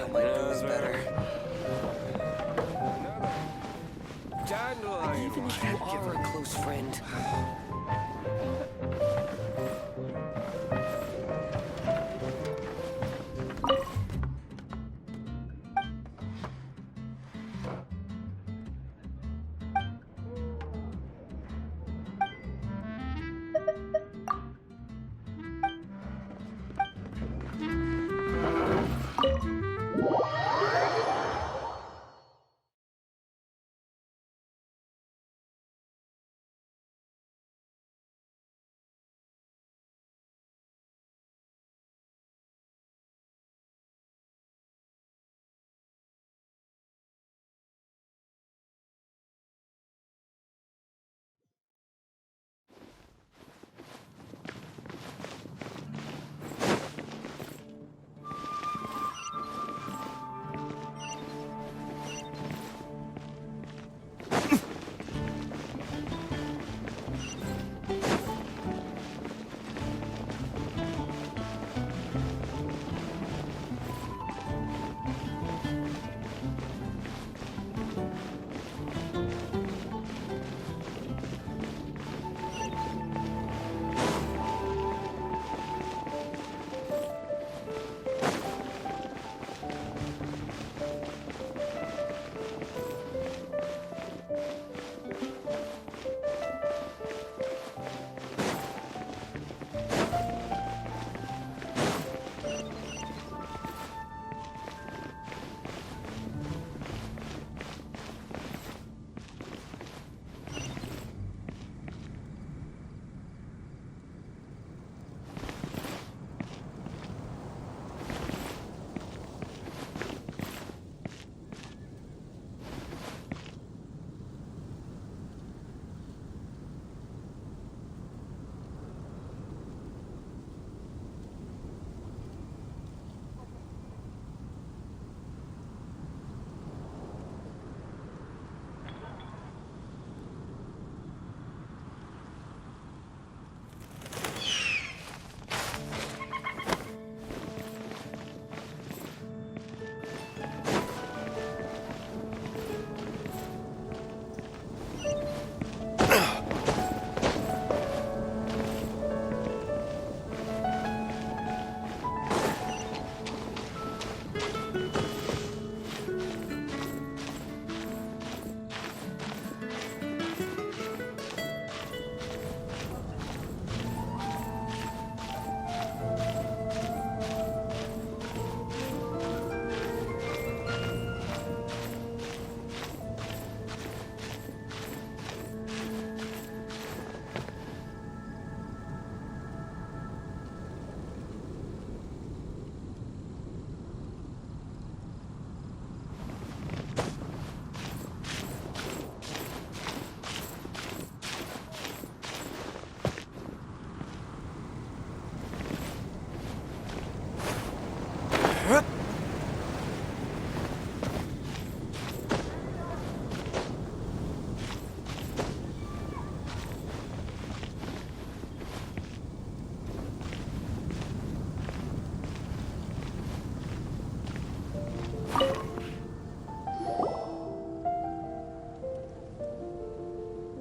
know my do's better. Even if you are a close friend.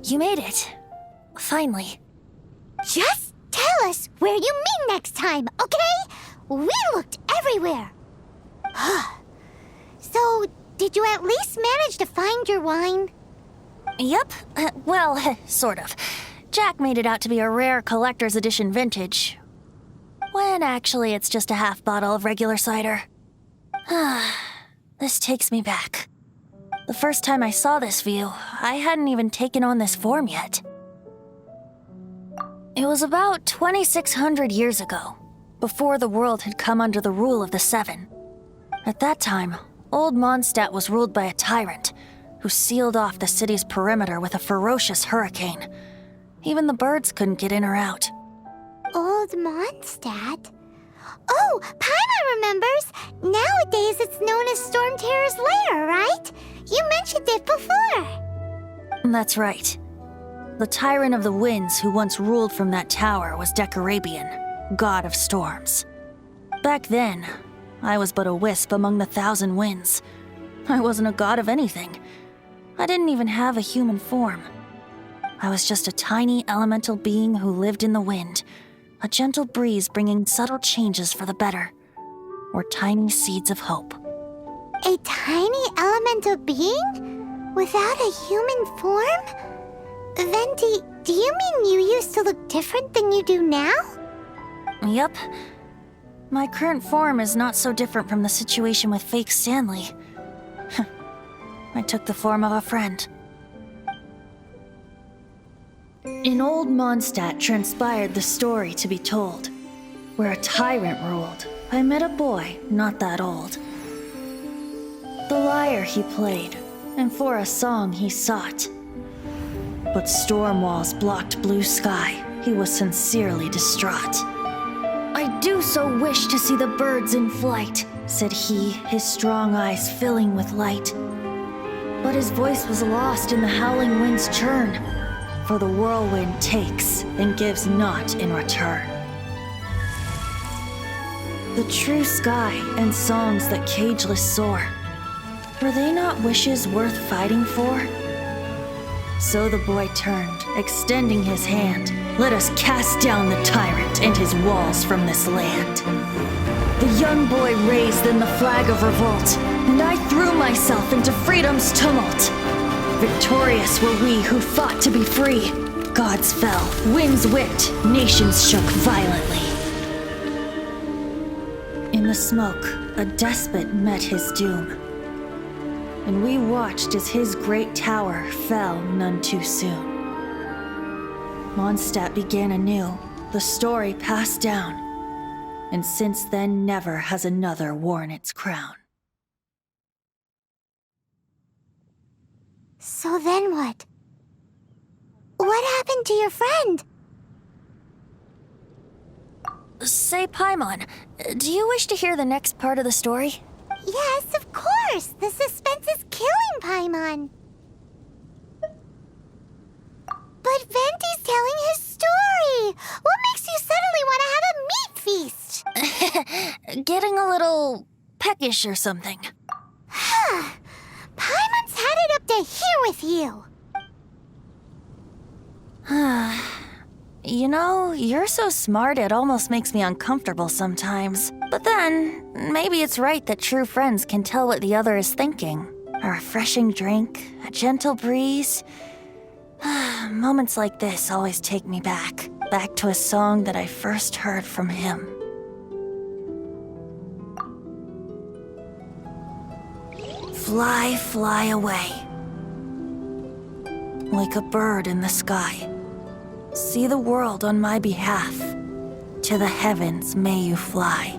You made it. Finally. Just tell us where you meet next time, okay? We looked everywhere. So, did you at least manage to find your wine? Yep. Well, sort of. Jack made it out to be a rare collector's edition vintage. When actually it's just a half bottle of regular cider. This takes me back. The first time I saw this view, I hadn't even taken on this form yet. It was about 2,600 years ago, before the world had come under the rule of the Seven. At that time, Old Mondstadt was ruled by a tyrant, who sealed off the city's perimeter with a ferocious hurricane. Even the birds couldn't get in or out. Old Mondstadt? Oh, Paimon remembers! Nowadays it's known as Storm Terror's lair, right? You mentioned it before. That's right. The Tyrant of the Winds who once ruled from that tower was Decarabian, god of storms. Back then, I was but a wisp among the thousand winds. I wasn't a god of anything. I didn't even have a human form. I was just a tiny elemental being who lived in the wind, a gentle breeze bringing subtle changes for the better, or tiny seeds of hope. A tiny elemental being? Without a human form? Venti, do you mean you used to look different than you do now? Yup. My current form is not so different from the situation with fake Stanley. I took the form of a friend. In old Mondstadt transpired the story to be told. Where a tyrant ruled, I met a boy not that old. The lyre he played, and for a song he sought. But storm walls blocked blue sky, he was sincerely distraught. I do so wish to see the birds in flight, said he, his strong eyes filling with light. But his voice was lost in the howling wind's churn, for the whirlwind takes and gives not in return. The true sky and songs that cageless soar, were they not wishes worth fighting for? So the boy turned, extending his hand. Let us cast down the tyrant and his walls from this land. The young boy raised then the flag of revolt, and I threw myself into freedom's tumult. Victorious were we who fought to be free. Gods fell, winds whipped, nations shook violently. In the smoke, a despot met his doom, and we watched as his great tower fell none too soon. Mondstadt began anew, the story passed down, and since then never has another worn its crown. So then what? What happened to your friend? Say, Paimon, do you wish to hear the next part of the story? Yes, of course. The suspense is killing Paimon. But Venti's telling his story. What makes you suddenly want to have a meat feast? Getting a little peckish or something. Paimon's had it up to here with you. You know, you're so smart it almost makes me uncomfortable sometimes. But then, maybe it's right that true friends can tell what the other is thinking. A refreshing drink, a gentle breeze. Moments like this always take me back to a song that I first heard from him. Fly, fly away. Like a bird in the sky. See the world on my behalf. To the heavens may you fly.